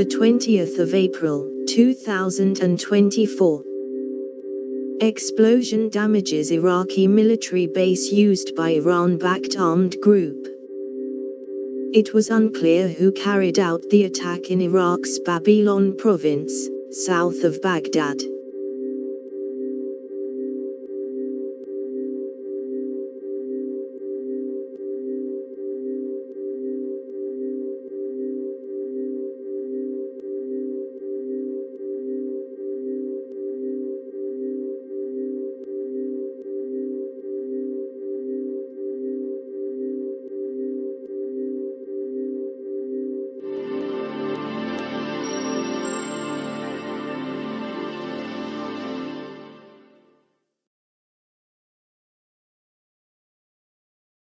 the 20th of April, 2024. Explosion damages Iraqi military base used by Iran-backed armed group. It was unclear who carried out the attack in Iraq's Babylon province, south of Baghdad.